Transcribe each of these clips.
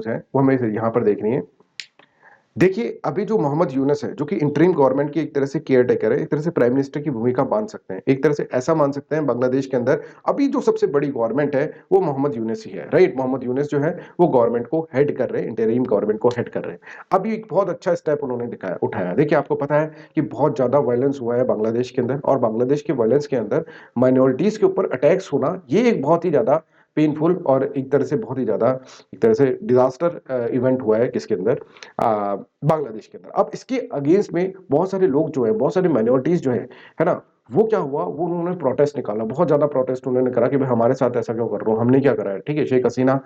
है वो हमें यहाँ पर देखनी है। देखिए, अभी जो मोहम्मद यूनुस है, जो कि इंटरिम गवर्नमेंट की एक तरह से केयर टेकर है, एक तरह से प्राइम मिनिस्टर की भूमिका मान सकते हैं। एक तरह से ऐसा मान सकते हैं बांग्लादेश के अंदर अभी जो सबसे बड़ी गवर्नमेंट है, वो मोहम्मद यूनुस ही है, राइट? मोहम्मद यूनुस जो है, वो गवर्नमेंट को हेड कर रहे हैं, इंटरिम गवर्नमेंट को हेड कर रहे हैं। अभी एक बहुत अच्छा स्टेप उन्होंने दिखाया उठाया। देखिए, आपको पता है कि बहुत ज़्यादा वायलेंस हुआ है बांग्लादेश के अंदर और बांग्लादेश के वायलेंस के अंदर माइनॉरिटीज़ के ऊपर अटैक्स होना, ये एक बहुत ही ज़्यादा पेनफुल और एक तरह से बहुत ही ज़्यादा एक तरह से डिज़ास्टर इवेंट हुआ है किसके अंदर बांग्लादेश के अंदर। अब इसके अगेंस्ट में बहुत सारे लोग जो है, बहुत सारी माइनॉरिटीज जो है ना? वो क्या हुआ, वो उन्होंने प्रोटेस्ट निकाला, बहुत ज्यादा प्रोटेस्ट उन्होंने करा कि भाई हमारे साथ ऐसा क्यों कर रहे हो, हमने क्या करा है? ठीक है, शेख हसीना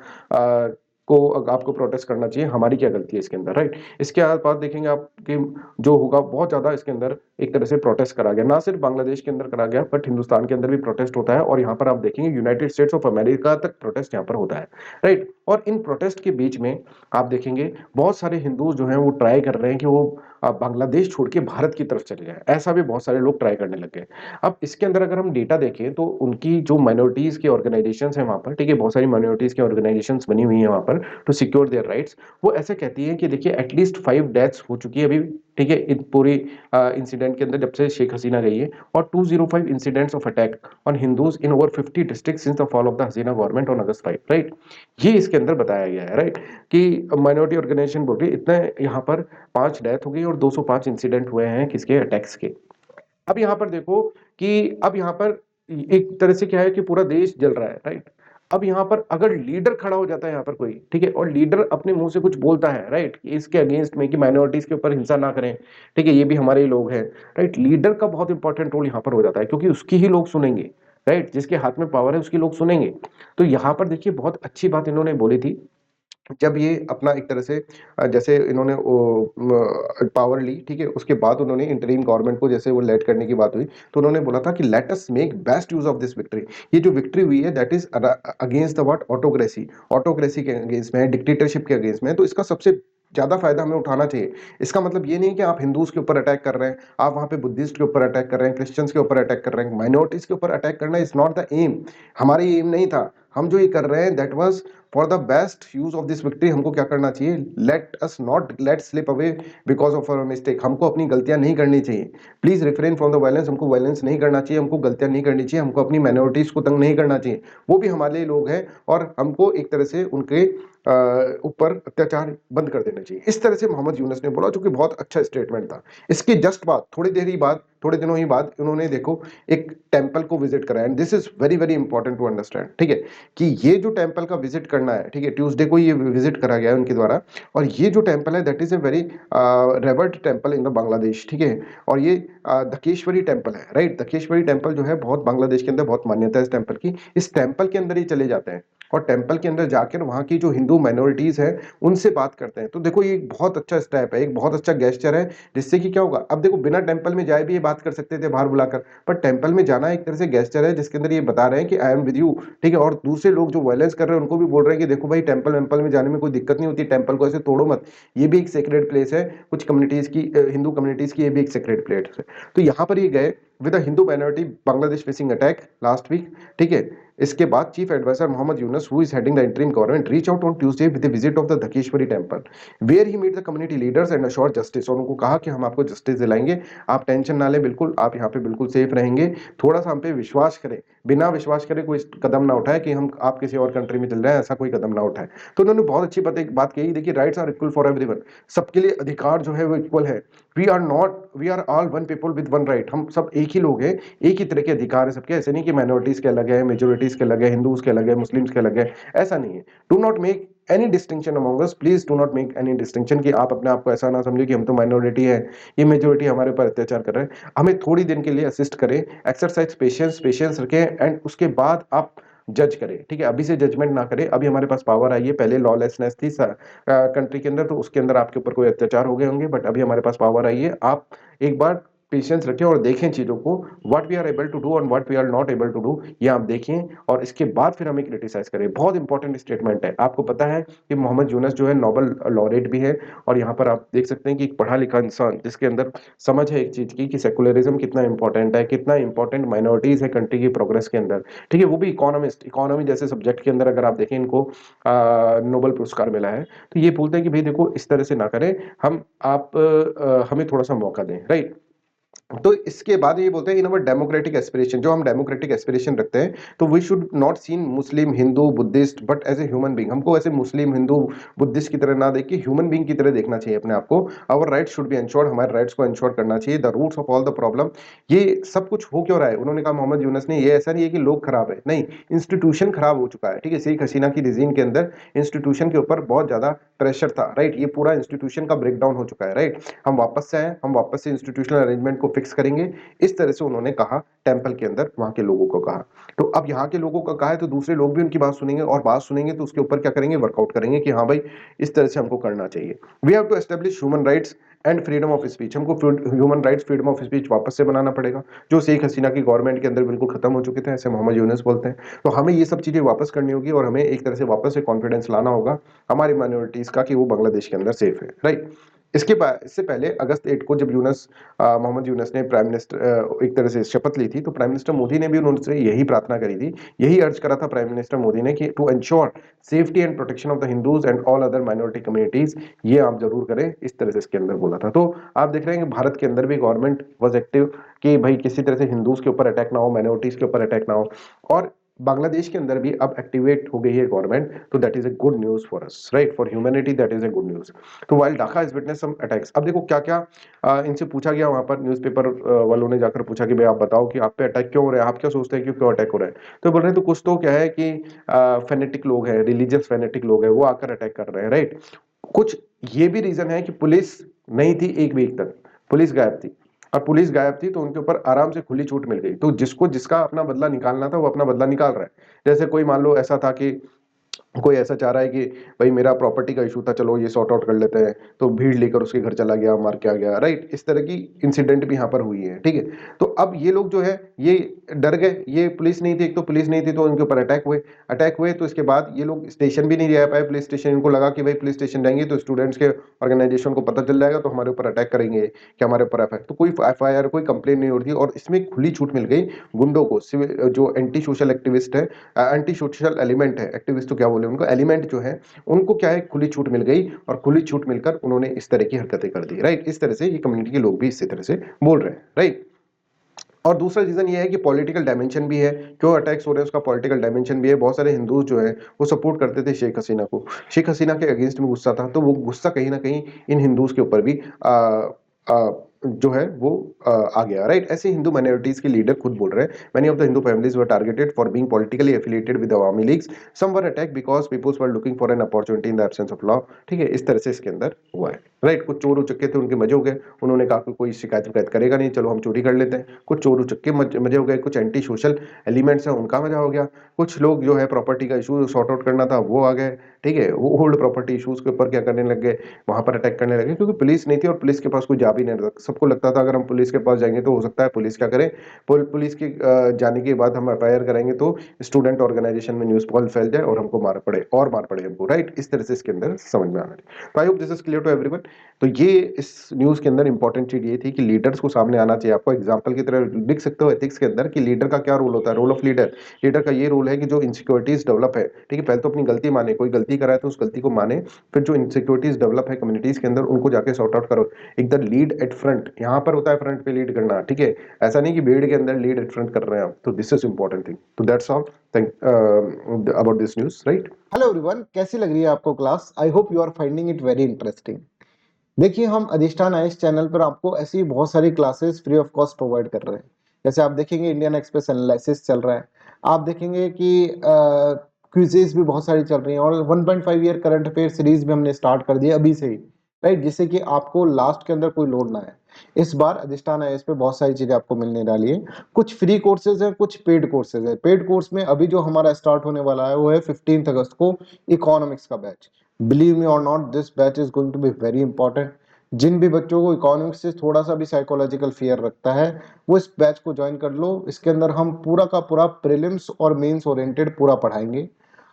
को आपको प्रोटेस्ट करना चाहिए, हमारी क्या गलती है इसके अंदर, राइट? इसके बाद देखेंगे आप कि जो होगा बहुत ज्यादा इसके अंदर एक तरह से प्रोटेस्ट करा गया, ना सिर्फ बांग्लादेश के अंदर करा गया बट हिंदुस्तान के अंदर भी प्रोटेस्ट होता है और यहाँ पर आप देखेंगे यूनाइटेड स्टेट्स ऑफ अमेरिका तक प्रोटेस्ट यहाँ पर होता है, राइट? और इन प्रोटेस्ट के बीच में आप देखेंगे बहुत सारे हिंदू जो हैं वो ट्राई कर रहे हैं कि वो बांग्लादेश छोड़ के भारत की तरफ चले जाए, ऐसा भी बहुत सारे लोग ट्राई करने लग गए। अब इसके अंदर अगर हम डेटा देखें तो उनकी जो माइनॉरिटीज के ऑर्गेनाइजेशन है वहां पर, ठीक है, बहुत सारी माइनॉरिटीज की ऑर्गेनाइजेशन बनी हुई है वहां पर टू सिक्योर देयर राइट्स। वो ऐसे कहती है कि देखिए एटलीस्ट 5 डेथ्स हो चुकी है अभी, ठीक है, इन पूरी इंसिडेंट के अंदर जब से शेख हसीना गई है, और 205 incidents of attack on Hindus in over 50 district since the fall of the Hasina government on August 5, right? ये इसके अंदर बताया गया है, राइट? कि माइनॉरिटी ऑर्गेनाइजेशन बोल रही है इतने यहाँ पर 5 डेथ हो गई और 205 इंसिडेंट हुए हैं किसके, अटैक्स के। अब यहाँ पर देखो कि अब यहाँ पर एक तरह से क्या है कि पूरा देश जल रहा है, राइट? अब यहाँ पर अगर लीडर खड़ा हो जाता है यहाँ पर कोई, ठीक है, और लीडर अपने मुंह से कुछ बोलता है, राइट, इसके अगेंस्ट में कि माइनॉरिटीज के ऊपर हिंसा ना करें, ठीक है, ये भी हमारे ही लोग हैं, राइट? लीडर का बहुत इंपॉर्टेंट रोल यहाँ पर हो जाता है क्योंकि उसकी ही लोग सुनेंगे, राइट? जिसके हाथ में पावर है उसकी लोग सुनेंगे। तो यहाँ पर देखिए बहुत अच्छी बात इन्होंने बोली थी जब ये अपना एक तरह से जैसे इन्होंने पावर ली, ठीक है, उसके बाद उन्होंने इंटरिम गवर्नमेंट को जैसे वो लेड करने की बात हुई, तो उन्होंने बोला था कि let us make best use of this victory. ये जो विक्ट्री हुई है that is against the what, autocracy. Autocracy के अगेंस्ट में है, डिक्टेटरशिप के अगेंस्ट में है, तो इसका सबसे ज्यादा फायदा हमें उठाना चाहिए। इसका मतलब ये नहीं कि आप हिंदूज के ऊपर अटैक कर रहे हैं, आप वहां पे बुद्धिस्ट के ऊपर अटैक कर रहे हैं, क्रिश्चियंस के ऊपर अटैक कर रहे हैं, माइनॉरिटीज के ऊपर अटैक करना इज नॉट द एम। हमारा ये एम नहीं था। हम जो ये कर रहे हैं that was for the best use of this victory. हमको क्या करना चाहिए, let us not let slip away because of our mistake. हमको अपनी गलतियां नहीं करनी चाहिए। Please refrain from the violence. हमको वायलेंस नहीं करना चाहिए, हमको गलतियां नहीं करनी चाहिए, हमको अपनी माइनॉरिटीज को तंग नहीं करना चाहिए, वो भी हमारे लिए लोग हैं, और हमको एक तरह से उनके ऊपर अत्याचार बंद कर देना चाहिए। इस तरह से मोहम्मद यूनुस ने बोला, जो कि बहुत अच्छा स्टेटमेंट था। इसके जस्ट बाद थोड़ी देर ही बाद, थोड़े दिनों ही बाद उन्होंने देखो एक टेंपल को विजिट करा, and this is very very important to understand, ठीक है, कि ये जो टेंपल का विजिट करना है, ठीक है, ट्यूसडे को ये विजिट करा गया है उनके द्वारा। और ये जो टेंपल है that is a very reward temple in the Bangladesh, ठीक है। और ये दकेश्वरी टेंपल है, राइट? दकेश्वरी टेंपल जो है बहुत बांग्लादेश के अंदर बहुत मान्यता है इस टेंपल की। इस टेंपल के अंदर ही चले जाते हैं और टेंपल के अंदर जाकर वहां की जो हिंदू माइनॉरिटीज है उनसे बात करते हैं। तो देखो ये एक बहुत अच्छा स्टेप है, एक बहुत अच्छा गेस्चर है, जिससे कि क्या होगा, अब देखो बिना टेंपल में जाए भी ये बात कर सकते थे बाहर बुलाकर, पर टेंपल में जाना एक तरह से गेस्चर है जिसके अंदर ये बता रहे हैं कि आई एम विद यू, ठीक है। और दूसरे लोग जो वायलेंस कर रहे हैं उनको भी बोल रहे हैं कि देखो भाई टेंपल वेंपल में जाने में कोई दिक्कत नहीं होती, टेंपल को ऐसे तोड़ो मत, ये भी एक सेक्रेट प्लेस है, कुछ कम्युनिटीज की, हिंदू कम्युनिटीज की ये भी एक सेक्रेट प्लेस है। तो यहाँ पर ये गए with a Hindu minority Bangladesh facing attack last week, ठीक है। इसके बाद chief adviser Mohammad Yunus who is heading the interim government reach out on Tuesday with the visit of the Dhakeshwari temple where he meet the community leaders and assure justice. और उनको कहा कि हम आपको जस्टिस दिलाएंगे, आप टेंशन ना लें, बिल्कुल आप यहाँ पे बिल्कुल सेफ रहेंगे, थोड़ा सा हम पे विश्वास करें, बिना विश्वास करे कोई कदम ना उठाए कि हम आप किसी और कंट्री में चल रहे हैं, ऐसा कोई कदम ना उठाए। तो उन्होंने बहुत अच्छी बात कही, देखिए rights are equal for everyone, सबके लिए अधिकार जो है वो इक्वल है। We are all one people with one right. हम सब एक ही लोग हैं, एक ही तरह के अधिकार है सबके, ऐसे नहीं कि माइनॉरिटीज के अलग है, मेजोरिटीज के अलग है, हिंदूज के अलग है, मुस्लिम्स के अलग है, ऐसा नहीं है। Do not make any distinction among us, please do not make any distinction कि आप अपने आप को ऐसा ना समझो कि हम तो माइनॉरिटी है, ये मेजोरिटी हमारे ऊपर अत्याचार कर रहे हैं। हमें थोड़ी दिन के लिए असिस्ट करें, एक्सरसाइज पेशेंस रखें, एंड उसके बाद आप जज करें, ठीक है। अभी से जजमेंट ना करें, अभी हमारे पास पावर आई है, पहले लॉलेसनेस थी कंट्री के अंदर, तो उसके अंदर आपके ऊपर कोई अत्याचार हो गए होंगे, बट अभी हमारे पास पावर आई है, आप एक बार पेशेंस रखें और देखें चीजों को, what we are able to do और what we are not able to do, ये आप देखें और इसके बाद फिर हमें क्रिटिसाइज करें। बहुत इंपॉर्टेंट स्टेटमेंट है। आपको पता है कि मोहम्मद यूनस जो है नोबेल लॉरेट भी है, और यहाँ पर आप देख सकते हैं कि एक पढ़ा लिखा इंसान जिसके अंदर समझ है एक चीज की कि सेकुलरिज्म कितना इंपॉर्टेंट है, कितना इंपॉर्टेंट माइनॉरिटीज है कंट्री की प्रोग्रेस के अंदर, ठीक है, वो भी इकोनॉमिस्ट, इकोनॉमी जैसे सब्जेक्ट के अंदर अगर आप देखें इनको नोबेल पुरस्कार मिला है। तो ये बोलते हैं कि भाई देखो इस तरह से ना करें, हमें थोड़ा सा मौका दें, राइट। तो इसके बाद ये बोलते हैं इन अवर डेमोक्रेटिक एस्पिरेशन, जो हम डेमोक्रेटिक एस्पिरेशन रखते हैं, तो we should not seen Muslim Hindu Buddhist but as a human being, हमको ऐसे मुस्लिम हिंदू बुद्धिस्ट की तरह ना देख के ह्यूमन बीइंग की तरह देखना चाहिए अपने आप को। Our rights should be ensured, हमारे राइट्स को इंश्योर करना चाहिए। The roots of all the problem, ये सब कुछ हो क्यों रहा है, उन्होंने कहा मोहम्मद यूनस ने, ये ऐसा नहीं है कि लोग खराब है, नहीं, इंस्टीट्यूशन खराब हो चुका है, ठीक है, शेख हसीना की रिजीम के अंदर इंस्टीट्यूशन के ऊपर बहुत ज्यादा प्रेशर था, राइट, ये पूरा इंस्टीट्यूशन का ब्रेकडाउन हो चुका है, राइट, हम वापस से आए, हम वापस से इंस्टीट्यूशनल अरेंजमेंट को फिक्स करेंगे, इस तरह से उन्होंने कहा, टेंपल के अंदर वहां के लोगों को कहा। तो अब यहाँ के लोगों का कहा है तो दूसरे लोग भी उनकी बात सुनेंगे, और बात सुनेंगे तो उसके ऊपर क्या करेंगे, वर्कआउट करेंगे कि हाँ भाई इस तरह से हमको करना चाहिए। We have to establish human rights and freedom of speech, हमको human rights freedom of speech वापस से बनाना पड़ेगा, जो शेख हसीना की गवर्नमेंट के अंदर बिल्कुल खत्म हो चुके थे, ऐसे मोहम्मद यूनस बोलते हैं। तो हमें ये सब चीजें वापस करनी होगी और हमें एक तरह से वापस से कॉन्फिडेंस लाना होगा हमारी माइनॉरिटीज का कि वो बांग्लादेश के अंदर सेफ है, राइट। इसके बाद, इससे पहले अगस्त 8 को जब मोहम्मद यूनस ने प्राइम मिनिस्टर एक तरह से शपथ ली थी, तो प्राइम मिनिस्टर मोदी ने भी उनसे यही प्रार्थना करी थी, यही अर्ज करा था प्राइम मिनिस्टर मोदी ने कि to ensure safety and protection of the Hindus and all other minority communities, ये आप जरूर करें, इस तरह से इसके अंदर बोला था। तो आप देख रहे हैं कि भारत के अंदर भी गवर्नमेंट वॉज एक्टिव कि भाई किसी तरह से हिंदूज के ऊपर अटैक ना हो, माइनॉरिटीज के ऊपर अटैक ना हो, और बांग्लादेश के अंदर भी अब एक्टिवेट हो गई है गवर्नमेंट, तो that is a good news for us, right, for humanity that is a good news. तो while Dhaka is witness some attacks, अब देखो क्या क्या इनसे पूछा गया, वहां पर न्यूज़पेपर वालों ने जाकर पूछा कि भाई आप बताओ कि आप पे अटैक क्यों हो रहा है, आप क्या सोचते हैं कि क्यों अटैक हो रहा है। तो बोल रहे हैं तो कुछ तो क्या है कि फेनेटिक लोग हैं, रिलीजियस फेनेटिक लोग हैं, वो आकर अटैक कर रहे हैं, राइट। कुछ ये भी रीजन है कि पुलिस नहीं थी एक वीक तक, पुलिस गायब थी, और पुलिस गायब थी तो उनके ऊपर आराम से खुली छूट मिल गई, तो जिसको जिसका अपना बदला निकालना था वो अपना बदला निकाल रहा है। जैसे कोई मान लो ऐसा था कि कोई ऐसा चाह रहा है कि भाई मेरा प्रॉपर्टी का इशू था, चलो ये सॉर्ट आउट कर लेते हैं, तो भीड़ लेकर उसके घर चला गया, मार के आ गया, राइट, इस तरह की इंसिडेंट भी यहाँ पर हुई है, ठीक है। तो अब ये लोग जो है ये डर गए, ये पुलिस नहीं थी, एक तो पुलिस नहीं थी तो उनके ऊपर अटैक हुए, तो इसके बाद ये लोग स्टेशन भी नहीं जा पाए पुलिस स्टेशन, इनको लगा कि भाई पुलिस स्टेशन जाएंगे तो स्टूडेंट्स के ऑर्गेनाइजेशन को पता चल जाएगा तो हमारे ऊपर अटैक करेंगे कि हमारे ऊपर एफ, तो कोई एफआईआर कोई कंप्लेन नहीं होती, और इसमें खुली छूट मिल गई गुंडों को, जो एंटी सोशल एक्टिविस्ट है, एंटी सोशल एलिमेंट है, एक्टिविस्ट तो क्या बोले उनको, एलिमेंट जो है, उनको क्या है खुली छूट मिल गई, और खुली छूट मिलकर उन्होंने इस तरह की हरकतें कर दी, राइट। इस तरह से ये कम्युनिटी के लोग भी इसी तरह से बोल रहे हैं, राइट। और दूसरा रीजन ये है कि पॉलिटिकल डायमेंशन भी है, क्यों अटैक्स हो रहे हैं उसका पॉलिटिकल डायमेंशन भी है। बहुत सारे हिंदूज जो हैं वो सपोर्ट करते थे शेख हसीना को, शेख हसीना के अगेंस्ट में गुस्सा था, तो वो गुस्सा कहीं ना कहीं इन हिंदूज के ऊपर भी आ, जो है वो आ गया, राइट। ऐसे हिंदू माइनॉरिटीज के लीडर खुद बोल रहे हैं, many of the Hindu families were targeted for being politically affiliated with Awami leagues, some were attack because peoples were looking for an opportunity in the absence of law, ठीक है, इस तरह से इसके अंदर हुआ है, राइट। कुछ चोर उचक्के थे, उनके मजे हो गए, उन्होंने कहा कि कोई शिकायत विकायत करेगा नहीं, चलो हम चोरी कर लेते हैं, कुछ चोर उचक्के मजे हो गए, कुछ एंटी सोशल एलिमेंट्स हैं उनका मजा हो गया, कुछ लोग जो है प्रॉपर्टी का इशू सॉर्ट आउट करना था वो आ गए, ठीक है, वो होल्ड प्रॉपर्टी इशूज के ऊपर क्या करने लग गए, वहां पर अटैक करने लगे, क्योंकि पुलिस नहीं थी और पुलिस के पास कोई जा भी नहीं रहा, सबको लगता था अगर हम पुलिस के पास जाएंगे तो हो सकता है पुलिस क्या करे, पुलिस के जाने के बाद हम एफआईआर करेंगे तो स्टूडेंट ऑर्गेनाइजेशन में न्यूज कॉल फैल जाए और हमको मार पड़े हमको, राइट। इस तरह से इसके अंदर समझ में आना चाहिए। तो I hope this is clear to everyone. तो ये इस न्यूज के अंदर इंपॉर्टेंट चीज ये थी कि लीडर्स को सामने आना चाहिए, आपको एग्जाम्पल की तरह लिख सकते हो एथिक्स के अंदर कि लीडर का क्या रोल होता है, रोल ऑफ लीडर, लीडर का ये रोल है कि जो इनसिक्योरिटीज डेवलप है, ठीक है, पहले तो अपनी गलती माने, कोई गलती कराए तो उस गलती को माने, फिर जो इनसिक्योरिटीज डेवलप है कम्युनिटीज के अंदर उनको जाके सॉर्ट आउट करो, एकदम लीड एट फ्रंट, यहाँ पर होता है फ्रंट पे लीड करना, ठीक है, ऐसा नहीं कि भीड़ के अंदर लीड एट फ्रंट कर रहे हैं आप, तो दिस इज इंपॉर्टेंट थिंग। तो that's all, thank about this news, right. Hello everyone, कैसी लग रही है आपको class? I hope you are finding it very interesting. देखिए, हम अधिष्ठान आईएएस चैनल पर आपको ऐसी बहुत सारी classes free of cost provide कर रहे हैं। जैसे आप देखेंगे इंडियन एक्सप्रेस एनालिसिस चल रहा है, आप देखेंगे कि क्विजेज भी बहुत सारी चल रही हैं, और 1.5 ईयर करंट अफेयर सीरीज भी हमने स्टार्ट कर दिया अभी से ही, राइट, जिससे कि आपको लास्ट के अंदर कोई लोड ना है। इस बार अधिष्ठान आईएएस पे बहुत सारी चीजें आपको मिलने वाली है। कुछ फ्री कोर्सेज हैं, कुछ पेड कोर्सेज है। पेड कोर्स में अभी जो हमारा स्टार्ट होने वाला है वो है 15 अगस्त को इकोनॉमिक्स का batch. Believe me or not, this batch is going to be very important. जिन भी बच्चों को इकोनॉमिक्स से थोड़ा सा भी साइकोलॉजिकल फियर रखता है, वो इस बैच को ज्वाइन कर लो। इसके अंदर हम पूरा का पूरा प्रीलिम्स और मेंस ओरिएंटेड पूरा पढ़ाएंगे,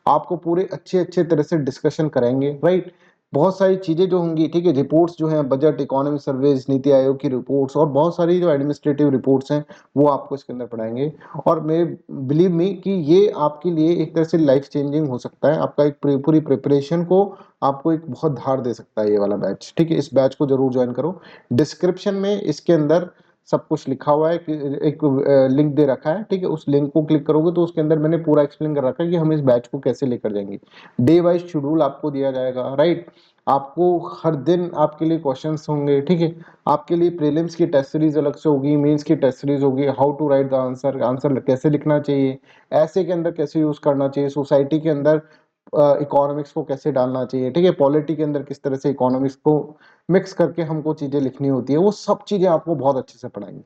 आपको पूरे अच्छे अच्छे तरह से डिस्कशन कराएंगे, राइट। बहुत सारी चीजें जो होंगी, ठीक है, रिपोर्ट्स जो हैं, budget, economic surveys, NITI Aayog की रिपोर्ट्स और बहुत सारी जो एडमिनिस्ट्रेटिव रिपोर्ट्स हैं, वो आपको इसके अंदर पढ़ाएंगे। और मैं बिलीव मी कि ये आपके लिए एक तरह से लाइफ चेंजिंग हो सकता है, आपका एक पूरी प्रिपरेशन को आपको एक बहुत धार दे सकता है ये वाला बैच, ठीक है। इस बैच को जरूर ज्वाइन करो। डिस्क्रिप्शन में इसके अंदर सब कुछ लिखा हुआ है कि एक लिंक दे रखा है, ठीक है। उस लिंक को क्लिक करोगे तो उसके अंदर मैंने पूरा एक्सप्लेन कर रखा है कि हम इस बैच को कैसे लेकर जाएंगे। डे वाइज शेड्यूल आपको दिया जाएगा, राइट। आपको हर दिन आपके लिए क्वेश्चंस होंगे, ठीक है। आपके लिए प्रीलिम्स की टेस्ट सीरीज अलग से होगी, मेंस की टेस्ट सीरीज होगी, how to write the answer, answer कैसे लिखना चाहिए, ऐसे के अंदर कैसे यूज करना चाहिए, सोसाइटी के अंदर इकोनॉमिक्स को कैसे डालना चाहिए, ठीक है, पॉलिटी के अंदर किस तरह से इकोनॉमिक्स को मिक्स करके हमको चीजें लिखनी होती है, वो सब चीजें आपको बहुत अच्छे से पढ़ाएंगे।